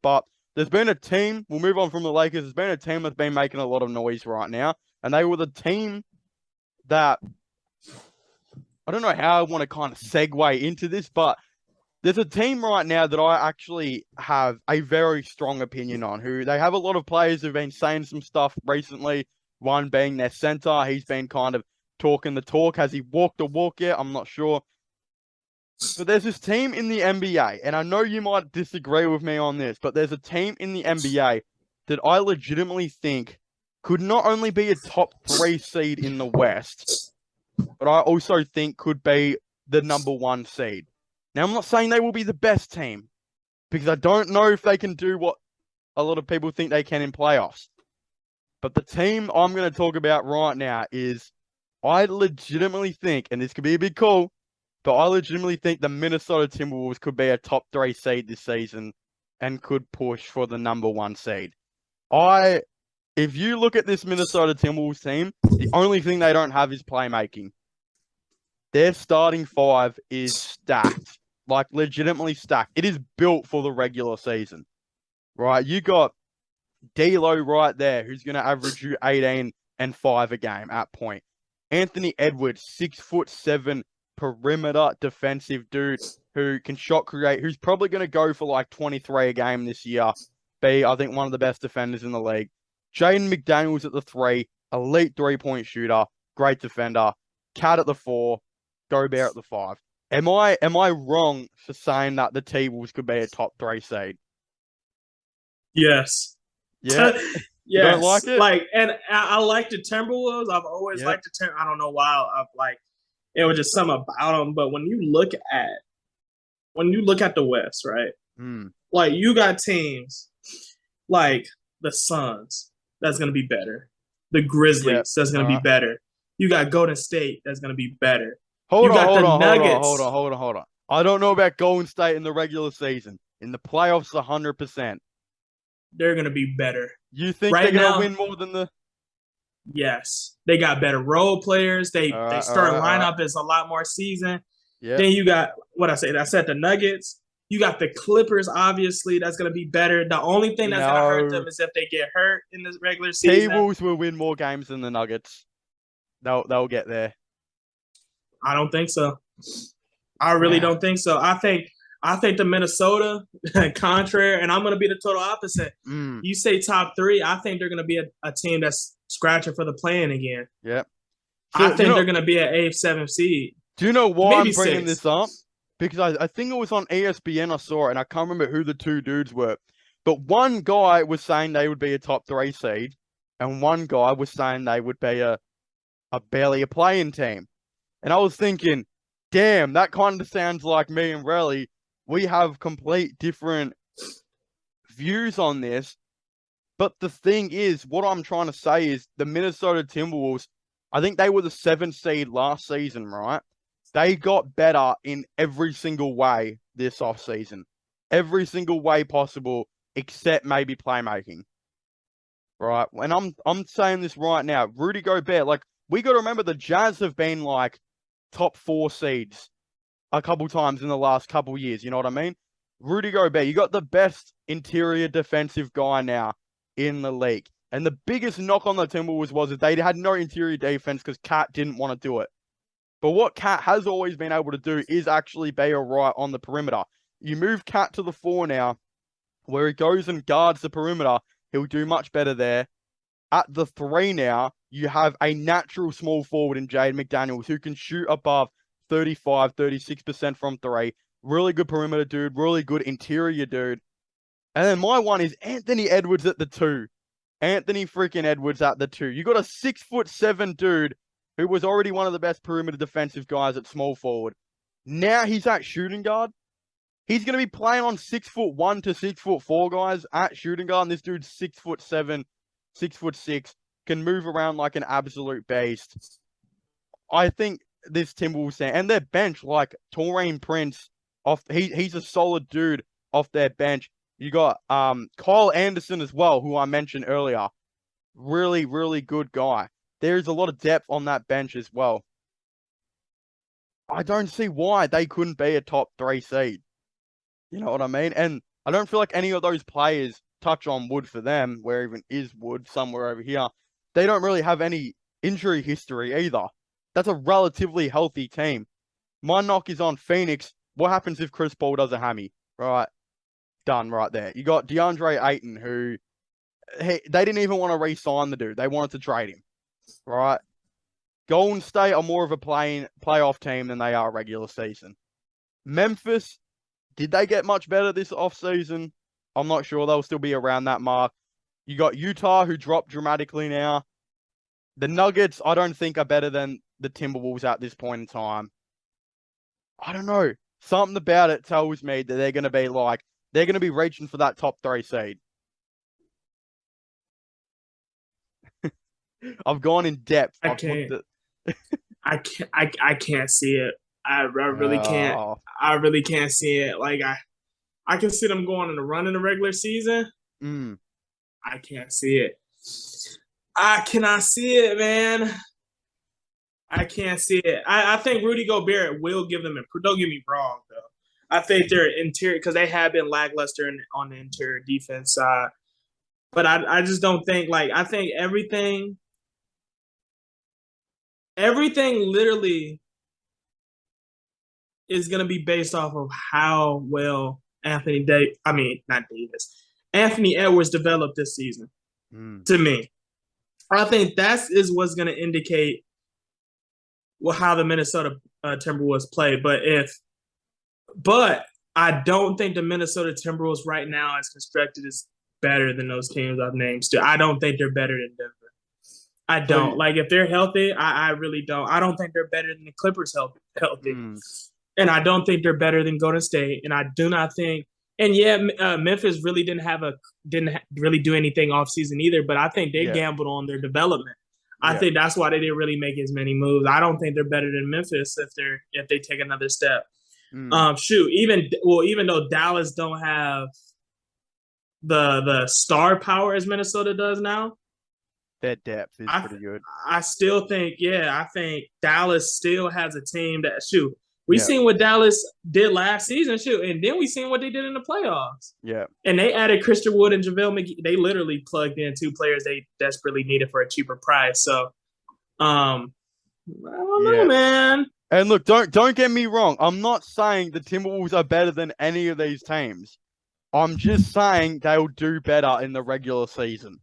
But there's been a team, we'll move on from the Lakers, there's been a team that's been making a lot of noise right now. And they were the team that, I don't know how I want to kind of segue into this, but there's a team right now that I actually have a very strong opinion on, who they have a lot of players who've been saying some stuff recently, one being their center. He's been kind of talking the talk. Has he walked the walk yet? I'm not sure. But there's this team in the NBA, and I know you might disagree with me on this, but there's a team in the NBA that I legitimately think could not only be a top 3 seed in the West, but I also think could be the number 1 seed. Now, I'm not saying they will be the best team, because I don't know if they can do what a lot of people think they can in playoffs. But the team I'm going to talk about right now is, I legitimately think, and this could be a big call, but I legitimately think the Minnesota Timberwolves could be a top 3 seed this season and could push for the number 1 seed. If you look at this Minnesota Timberwolves team, the only thing they don't have is playmaking. Their starting 5 is stacked, like legitimately stacked. It is built for the regular season, right? You got D'Lo right there, who's going to average you 18 and 5 a game at point. Anthony Edwards, 6'7" perimeter defensive dude who can shot create, who's probably going to go for like 23 a game this year. Be, I think, one of the best defenders in the league. Jaden McDaniels at the 3, elite 3-point shooter, great defender. Cat at the 4, Gobert at the 5. Am I wrong for saying that the T-Wolves could be a top 3 seed? Yes. Yeah. You don't like it? And I like the Timberwolves. I've always liked the Timberwolves. I don't know why. It was just something about them. But when you look at the West, right? Like, you got teams like the Suns that's going to be better. The Grizzlies that's going to be better. You got Golden State that's going to be better. Hold on. I don't know about Golden State in the regular season. In the playoffs, 100%. They're going to be better. You think they're going to win more than the... Yes. They got better role players. They start lineup is a lot more seasoned. Yep. Then you got, I said the Nuggets. You got the Clippers, obviously. That's going to be better. The only thing that's going to hurt them is if they get hurt in the regular season. T-Wolves will win more games than the Nuggets. They'll get there. I don't think so. I really don't think so. I think the Minnesota, contrary, and I'm going to be the total opposite. You say top 3, I think they're going to be a team that's scratching for the play-in again. Yep. So, I think they're going to be an 8th, 7th seed. Do you know why I'm bringing this up? Because I think it was on ESPN I saw it, and I can't remember who the 2 dudes were. But one guy was saying they would be a top 3 seed, and one guy was saying they would be a barely a play-in team. And I was thinking, damn, that kind of sounds like me and Relly. We have complete different views on this. But the thing is, what I'm trying to say is the Minnesota Timberwolves, I think they were the 7th seed last season, right? They got better in every single way this offseason. Every single way possible, except maybe playmaking. Right? And I'm saying this right now. Rudy Gobert, like, we got to remember the Jazz have been like top 4 seeds a couple times in the last couple years. You know what I mean? Rudy Gobert, you got the best interior defensive guy now in the league. And the biggest knock on the Timberwolves was that they had no interior defense because Cat didn't want to do it. But what Cat has always been able to do is actually be alright on the perimeter. You move Cat to the 4 now, where he goes and guards the perimeter. He'll do much better there. At the 3 now, you have a natural small forward in Jaden McDaniels who can shoot above 35, 36% from 3. Really good perimeter dude, really good interior dude. And then my one is Anthony Edwards at the 2. Anthony freaking Edwards at the 2. You got a 6'7" dude who was already one of the best perimeter defensive guys at small forward. Now he's at shooting guard. He's going to be playing on 6'1" to 6'4" guys at shooting guard. And this dude's 6'7", 6'6", can move around like an absolute beast. I think this Timberwolves team and their bench, like Taurean Prince, he's a solid dude off their bench. You got Kyle Anderson as well, who I mentioned earlier. Really, really good guy. There's a lot of depth on that bench as well. I don't see why they couldn't be a top 3 seed. You know what I mean? And I don't feel like any of those players, touch on wood for them, where even is wood somewhere over here, they don't really have any injury history either. That's a relatively healthy team. My knock is on Phoenix. What happens if Chris Paul does a hammy? Right. Done right there. You got DeAndre Ayton, who they didn't even want to re-sign the dude. They wanted to trade him. Right. Golden State are more of a playoff team than they are regular season. Memphis, did they get much better this offseason? I'm not sure. They'll still be around that mark. You got Utah, who dropped dramatically now. The Nuggets, I don't think, are better than the Timberwolves at this point in time. I don't know. Something about it tells me that they're going to be reaching for that top 3 seed. I've gone in depth. I can't see it. I really can't. I really can't see it. Like I can see them going on a run in the regular season. I can't see it. I cannot see it, man. I can't see it. I think Rudy Gobert will give them a. Don't get me wrong, though. I think their interior, because they have been lackluster on the interior defense side. But I just don't think, I think everything literally is going to be based off of how well Anthony Edwards developed this season. To me, I think that is what's going to indicate how the Minnesota Timberwolves play. But I don't think the Minnesota Timberwolves right now, as constructed, is better than those teams I've named. Still, I don't think they're better than Denver. I don't. If they're healthy, I really don't. I don't think they're better than the Clippers healthy. And I don't think they're better than Golden State. And I do not think – and Memphis really didn't really do anything offseason either, but I think they gambled on their development. I think that's why they didn't really make as many moves. I don't think they're better than Memphis if they take another step. Even though Dallas don't have the star power as Minnesota does now, their depth is pretty good. I still think, I think Dallas still has a team that we seen what Dallas did last season, and then we seen what they did in the playoffs. Yeah. And they added Christian Wood and JaVale McGee. They literally plugged in 2 players they desperately needed for a cheaper price. So, I don't know, man. And look, don't get me wrong. I'm not saying the Timberwolves are better than any of these teams. I'm just saying they'll do better in the regular season.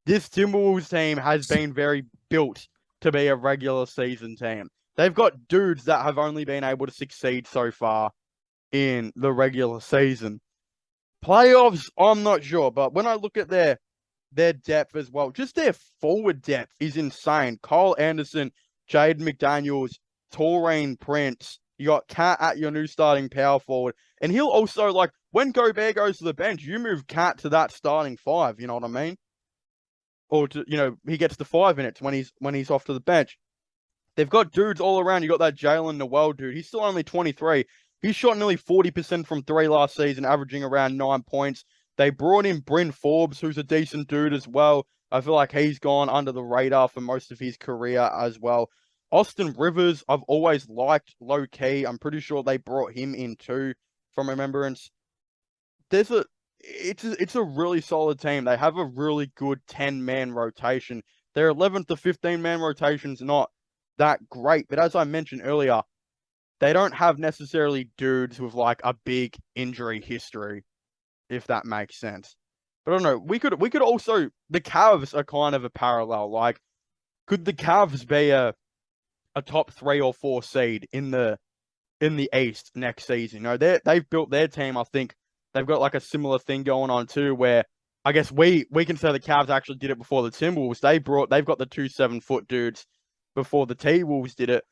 This Timberwolves team has been very built to be a regular season team. They've got dudes that have only been able to succeed so far in the regular season. Playoffs, I'm not sure, but when I look at their depth as well, just their forward depth is insane. Kyle Anderson, Jaden McDaniels, Taurean Prince. You got Cat at your new starting power forward. And he'll also, when Gobert goes to the bench, you move Cat to that starting 5, you know what I mean? Or, he gets the 5 minutes when he's off to the bench. They've got dudes all around. You got that Jalen Noel dude. He's still only 23. He shot nearly 40% from 3 last season, averaging around 9 points. They brought in Bryn Forbes, who's a decent dude as well. I feel like he's gone under the radar for most of his career as well. Austin Rivers, I've always liked low-key. I'm pretty sure they brought him in too, from remembrance. It's a really solid team. They have a really good 10-man rotation. Their 11 to 15-man rotation's not that great, but as I mentioned earlier, they don't have necessarily dudes with a big injury history, if that makes sense. But I don't know. We could also, the Cavs are kind of a parallel. Could the Cavs be a top 3 or 4 seed in the East next season? They've built their team. I think they've got a similar thing going on too, where I guess we can say the Cavs actually did it before the Timberwolves. They've got the 2 7-foot dudes before the T-Wolves did it.